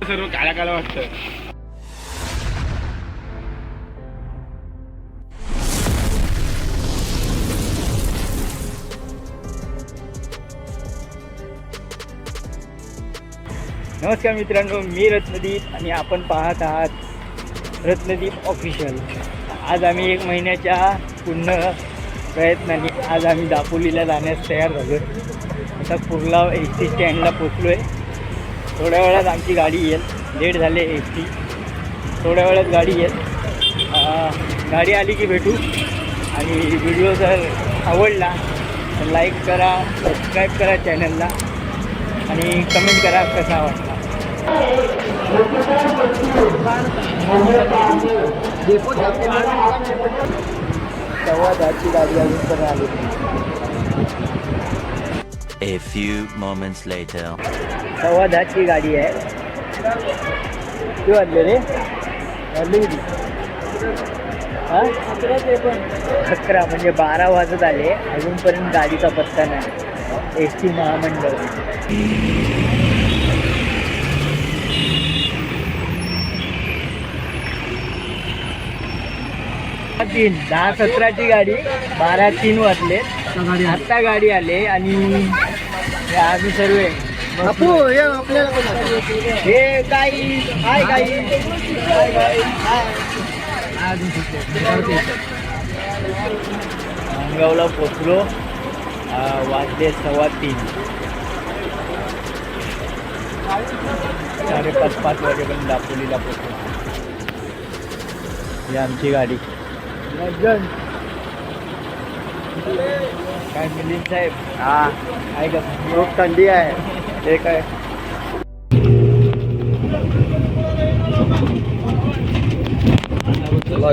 सर्व काळा काळा वाटतं. नमस्कार मित्रांनो, मी रत्नदीप आणि आपण पाहत आहात रत्नदीप ऑफिशियल. आज आम्ही 1 महिन्याच्या पूर्ण प्रयत्नाने आज आम्ही दापोलीला जाण्यास तयार झालो. आता कुर्ला एस.टी. स्टँडला पोचलो आहे. थोड्या वेळात आमची गाडी येईल. लेट झाले एस.टी. थोड्या वेळात गाडी येईल. गाडी आली की भेटू. आणि व्हिडिओ जर आवडला तर लाईक करा, सबस्क्राईब करा चॅनलला आणि कमेंट करा कसा वाटला. तेव्हा त्याची गाडी अजून पण आली. A few moments later. 10:15ची गाडी आहे. किती वाजले रे? वाजले किती? 11 म्हणजे 12 वाजत आले. अजूनपर्यंत गाडीचा पत्ता नाही. एस.टी. महामंडळ. 10:17ची गाडी. 12:03 वाजले. आत्ता गाडी आले आणि आम्ही सर्व हे काही हाय काही माणगावला पोचलो. वाजले 3:15. 4:30-5 वाजेपर्यंत दापोलीला पोचलो. ही आमची गाडी. काय मिलिंद साहेब? हा आहे का? खूप थंडी आहे. ते काय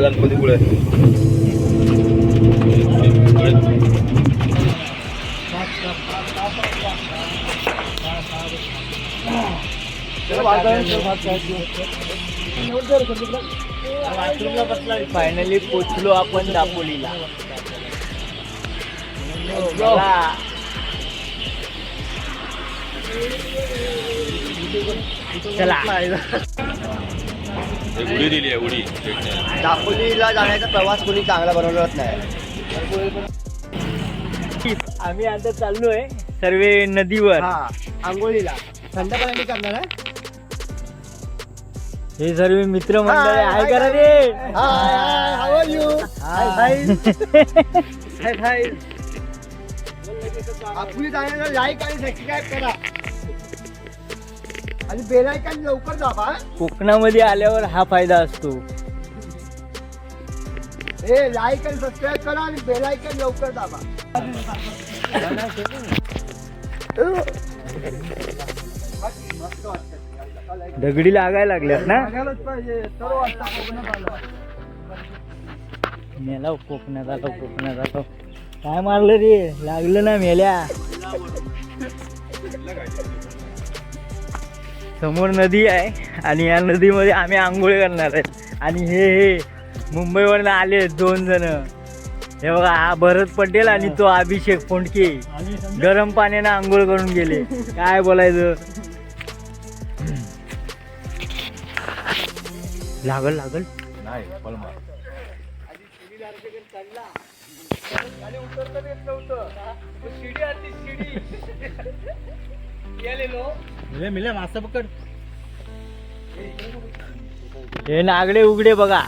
गणपती पुढे फायनली पोचलो आपण दापोलीला. चला. उडी दिली आहे उडी. दापोलीला जाण्याचा प्रवास कोणी चांगला बनवलाच नाही. आम्ही आता चाललोय सर्व नदीवर आंघोळीला. थंड पाणी करणार आहे. हे सर्व मित्र मंडळ आहे करा रे. हाय आर यू? हाय. आपली जाण्याला लाईक आणि सबस्क्राईब करा आणि बेल आयकॉन लवकर दाबा. कोकणामध्ये आल्यावर हा फायदा असतो. हे लाईक आणि सबस्क्राईब करा आणि बेल आयकॉन लवकर दाबा. दगडी लागायला लागल्यात ना. मेला कोकणात आलो. काय मारलं रे? लागलं ना मेल्या. समोर नदी आहे आणि या नदीमध्ये आम्ही आंघोळ करणार आहेत. आणि हे मुंबईवरनं आले 2 जण. हे बघा, हा भरत पटेल आणि तो अभिषेक फोंडके. गरम पाण्यानं आंघोळ करून गेले. काय बोलायचं. लागल नाही. मिले मासा पकड. हे नागडे उघडे बघा.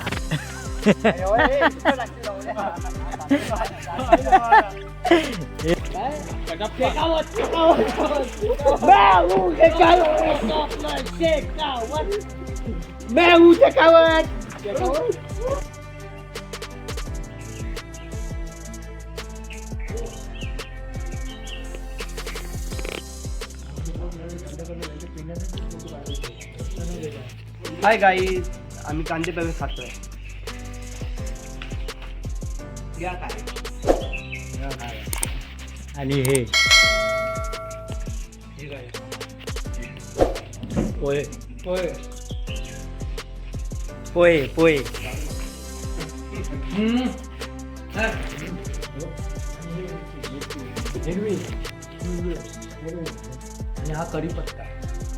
हाय गाईज, आम्ही कांदे पोहे खातोय. आणि हे पोहे पोहे पोहे पोहे आणि हा कढीपत्ता.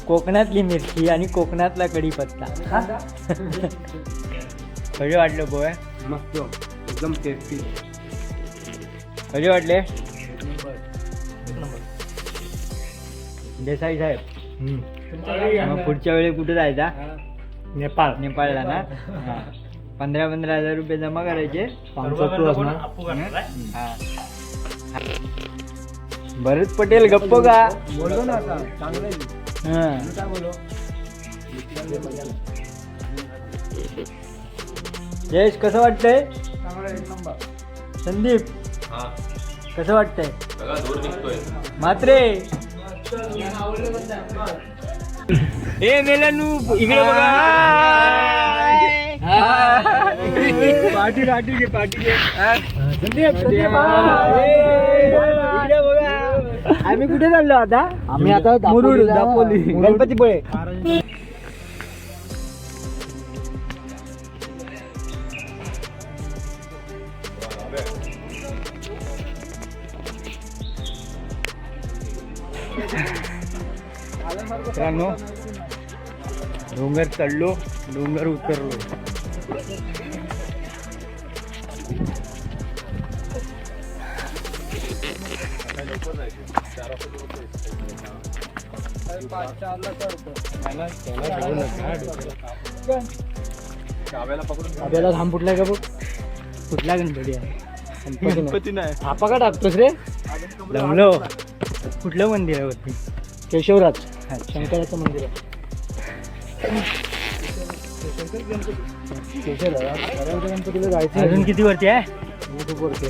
कोकणातली मिरची आणि कोकणातला कढीपत्ता. हा कसे वाटले पोहे? मस्त एकदम टेस्टी. कसे वाटले देसाई साहेब? मग पुढच्या वेळी कुठे जायचा? नेपाळला ना. 15,000 रुपये जमा करायचे. हा. भरत पटेल गप्प का? बोललो ना आता चांगलं काय बोलो. जयेश कसं वाटतंय? चांगलं एक नंबर. संदीप कसं वाटतंय? मात्रे ए मेलानू इकडे बघा. पार्टी घे संदीप इकडे बघा. आम्ही कुठे चाललो आता? आम्ही आता मुरुड दापोली गणपतीपुळे. मित्रांनो डोंगर चढलो डोंगर उतरलो. आपल्याला थांब फुटलाय का बघ. कुठला गणपती आहे? गणपती नाही. आपा का टाकतोस रे? जमलो. कुठलं मंदिर आहे वरती? केशवराज शंकराचं मंदिर आहे. केशवराज गणपतीला जायचं अजून किती वरती आहे? खूप वरती.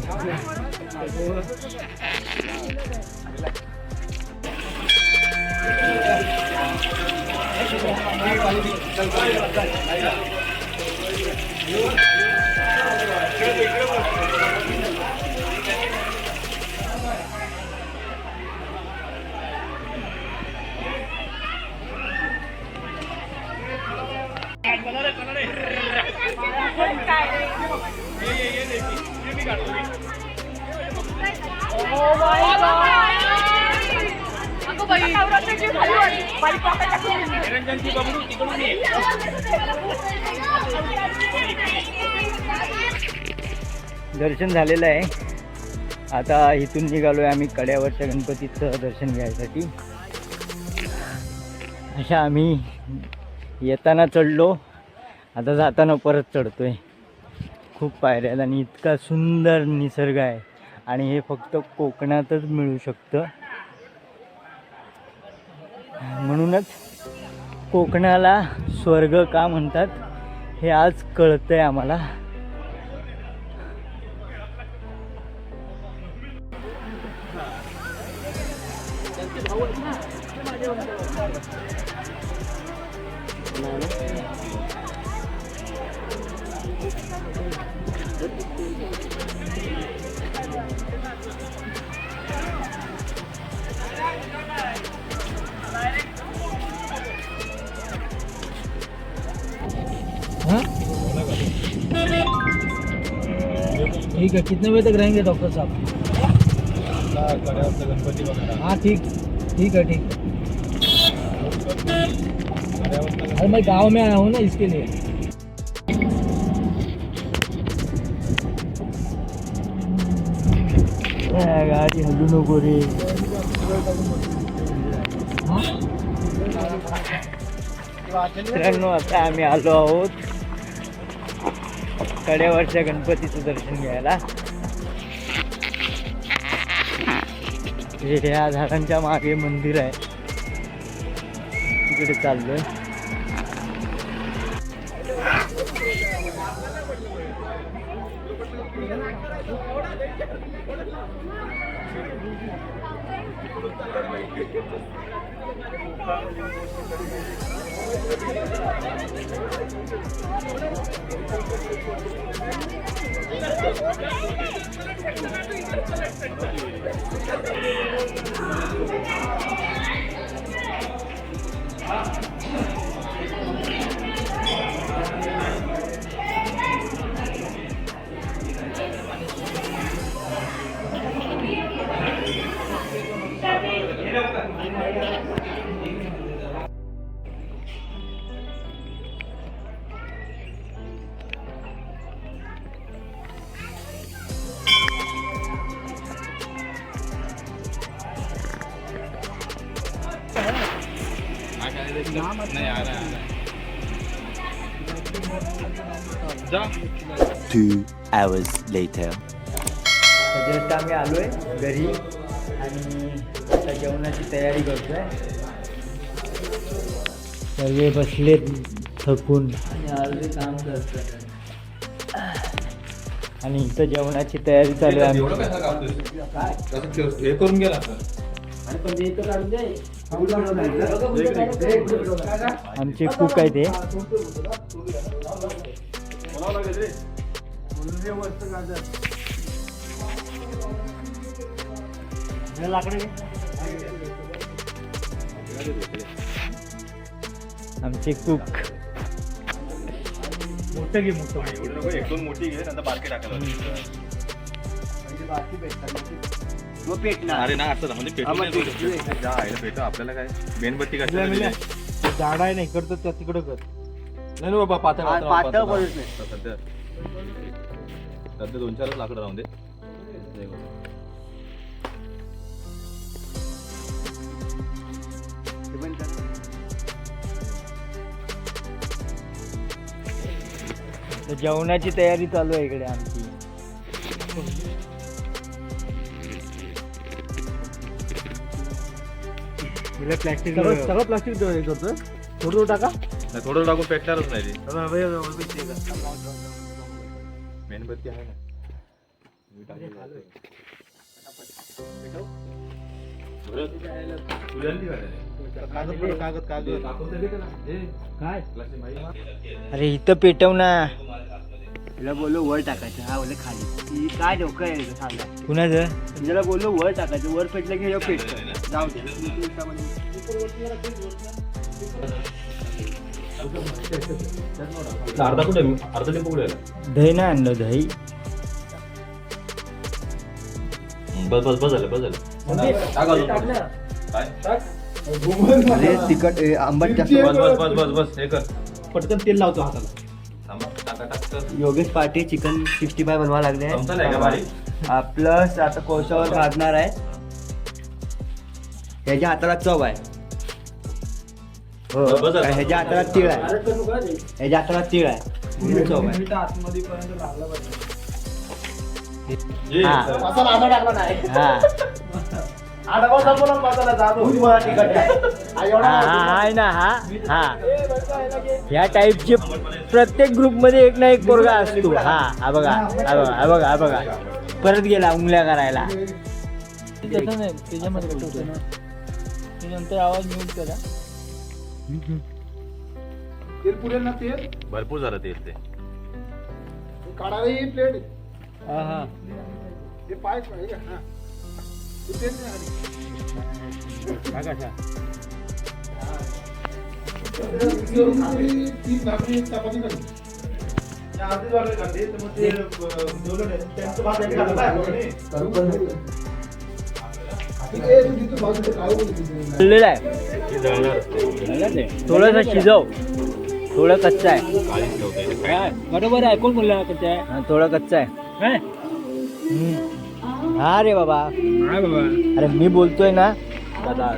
दर्शन झालेलं आहे. आता इथून निघालोय आम्ही कड्यावरच्या गणपतीचं दर्शन घ्यायसाठी. अशा आम्ही येताना चढलो, आता जाताना परत चढतोय. खूप पायऱ्या आहेत आणि इतका सुंदर निसर्ग आहे आणि हे फक्त कोकणातच मिळू शकतं. म्हणूनच कोकणाला स्वर्ग का म्हणतात हे आज कळतंय आम्हाला. ठीक है, कितने बजे तक रहेंगे डॉक्टर साहब? हाँ ठीक ठीक है ठीक है. अरे मैं गांव में आया हूँ ना इसके लिए. गाडी हलू नको रे. मित्रांनो आता आम्ही आलो आहोत कड्यावरच्या गणपतीचं दर्शन घ्यायला. या झाडांच्या मागे मंदिर आहे, तिकडे चाललोय. 2 hours later. जस्ट आम्ही आलोय घरी आणि आता जेवणाची तयारी करतोय. सर्व बसलेत थकून आणि अर्धे काम करतात आणि इथं जेवणाची तयारी चालू आहे. हे करून गेला आमचे कुक आहे ते. आमचे कुक मोठं घे मोठं एकदम मोठी घे नंतर बारके टाकायला अरे ना असं म्हणजे पेटो आपल्याला काय मेणबत्ती कशाला झाड आहे नाही करतो त्या तिकडं कर. नाही बाबा पातळ सध्या 2-4 लाकडं राहून दे. तर जेवणाची तयारी चालू आहे इकडे आमची. प्लॅस्टिक सगळं प्लास्टिक करतो. थोडं टाका. थोडं टाकून पेटणारच नाही मेणबत्ती आहे ना. काय अरे इथं पेटव ना. तिला बोललो वर टाकायचं. हा बोलले खाली. काय डोकं आहे सांगा कुणाचं. तिला बोललो वर टाकायचं. वर पेटलं की हे पेटतं. जाऊ दे. अर्धा कुठे अर्धा लिंबू कुठे दही नाही आणलं. दही बस झालं अरे तिखट आंबट जास्त. बस हे कर पटकन तेल लावतो हाताला. योगेश पाटील चिकन 65 बनवा लागले. प्लस आता कोळशावर भाजणार आहे. ह्याच्या हाताला चव आहे. हो ह्याच्या हाताला तीळ आहे. ह्याच्या हाताला तीळ आहे. चव आहे. आहे ना. ह्या टाईपचे प्रत्येक ग्रुप मध्ये एक ना एक पोरगा असतो. हा बघा परत गेला उंगल्या करायला. त्याच्यामध्ये नंतर आवाज म्यूट करा. तेल पुरेल ना. तेल भरपूर झालं तेल ते काढायला ही प्लेट. हा ते पाय का. थोडंसं शिजव. थोडं कच्चा आहे. बरोबर आहे. कोण बोलला कच्चा आहे. थोडं कच्चा आहे. हा रे बाबा. अरे मी बोलतोय ना दादा.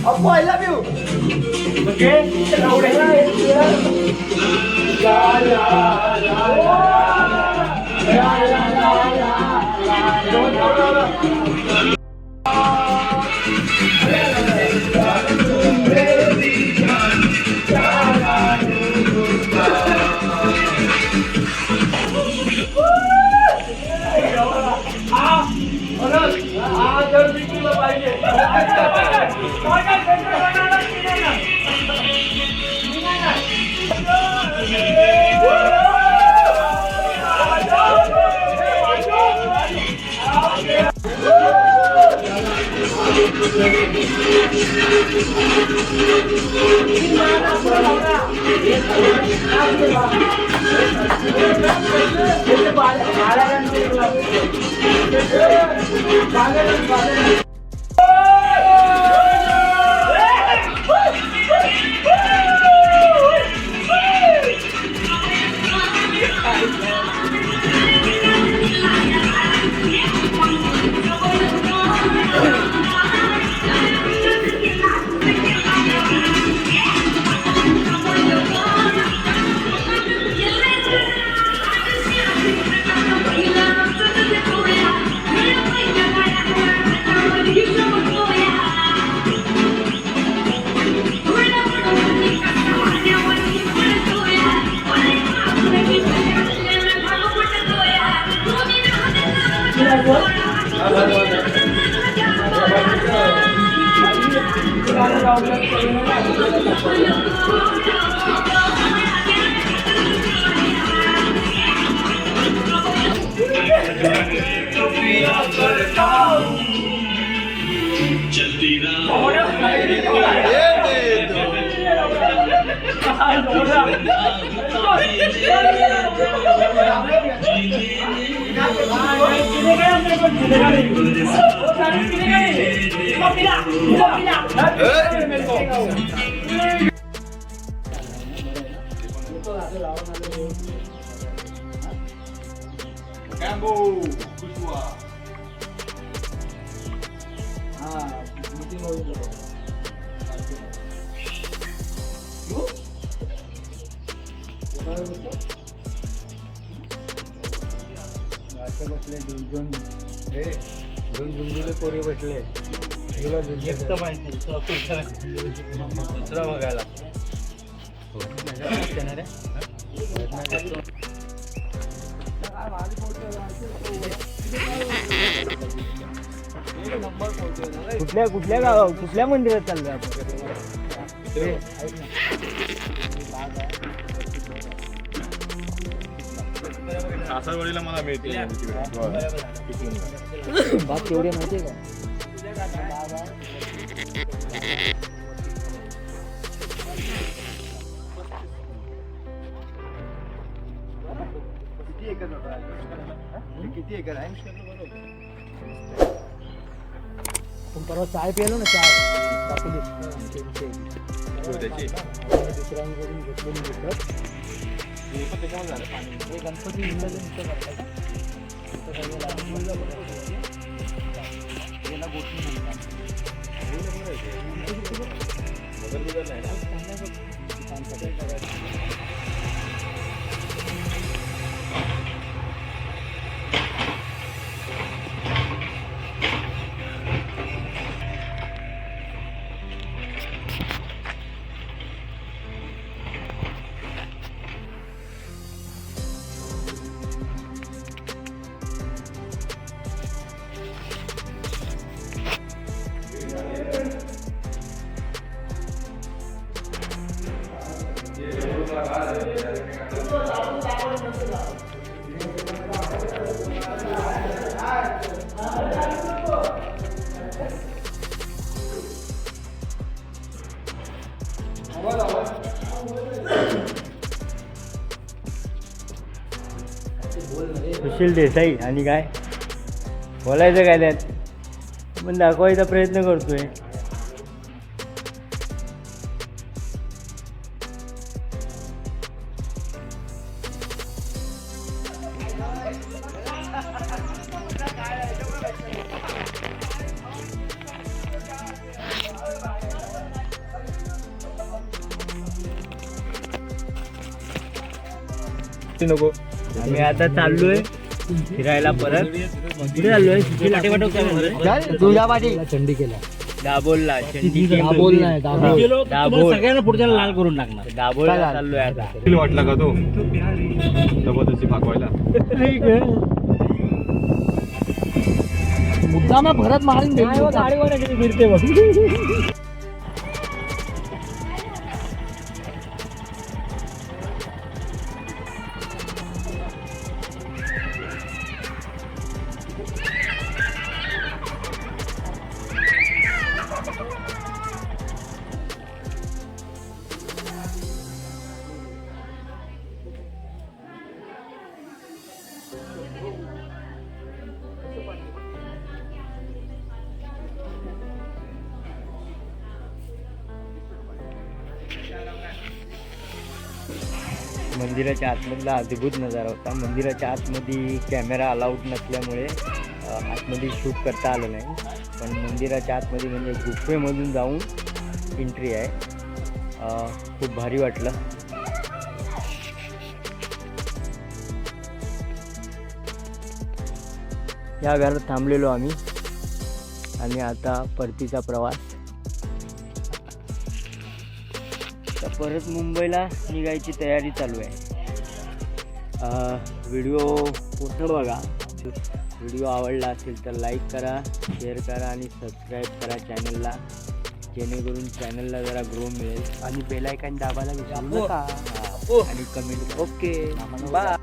Appu, I love you. बसले दोन झुंजुले पोरी बसले दुसरा बघायला कुठल्या गाव कुठल्या मंदिरात चाललोय आपण? सासरवाडीला मला मिळते बात तेवढी माहिती आहे का? किती एकर आहे? पण परवा चाय प्यालो ना, चाय त्याची दुसऱ्यांकडून घेतलेली विकत. हे गणपती विसर्जन इथं करतात का? इथं सगळे लहान मुलं याला गोष्टी म्हणतात. सुशील देसाई आणि काय बोलायचं काय त्यात पण दाखवायचा प्रयत्न करतोय. नको आम्ही आता चाललोय फिरायला परत. कुठे चाललोय? तुझ्या पाठी दाभोलला दाभोल सगळ्यांना पुढच्या लाल करून टाकणार. दाभोलला चाललोय आता. किती वाटला का तो जबरदस्ती पाकवायला? मुद्दा मग भरत मारून गाडीवर फिरते बघ. मंदिराच्या आतमधला अद्भुत नजारा होता. मंदिराच्या आतमध्ये कॅमेरा अलाउड नसल्यामुळे आतमध्ये शूट करता आलं नाही. पण मंदिराच्या आतमध्ये म्हणजे गुफेमधून जाऊन एंट्री आहे. खूप भारी वाटलं. या घरात थांबलेलो आम्ही आणि आता परतीचा प्रवास. तर परत मुंबईला निघायची तयारी चालू आहे. व्हिडिओ पूर्ण बघा. व्हिडिओ आवडला असेल तर लाईक करा, शेअर करा आणि सबस्क्राईब करा चॅनलला, जेणेकरून चॅनलला जरा ग्रो मिळेल. आणि बेल आयकॉन दाबायला विसरू नका. आणि कमेंट ओके बाय.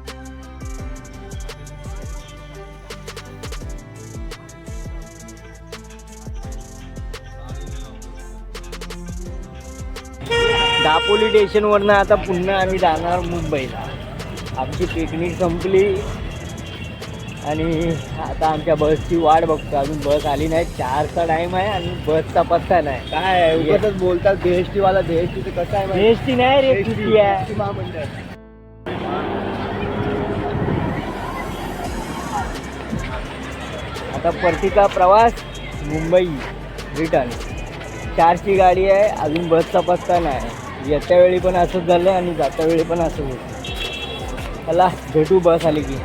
दापोली स्टेशनवरनं आता पुन्हा आम्ही जाणार मुंबईला. आमची पिकनिक संपली आणि आता आमच्या बसची वाट बघतो. अजून बस आली नाही. 4चा टाईम आहे आणि बसचा पत्ता नाही. काय उगाचच बोलतात DST वाला. DST कसं आहे? DST नाही रे, TT आहे. महामंडळ. आता परतीचा प्रवास मुंबई रिटर्न. 4ची गाडी आहे. अजून बसचा पत्ता नाही. येत्या वेळी पण असंच झालं आणि जात्या वेळी पण असंच होतं. चला भेटू बस आली की.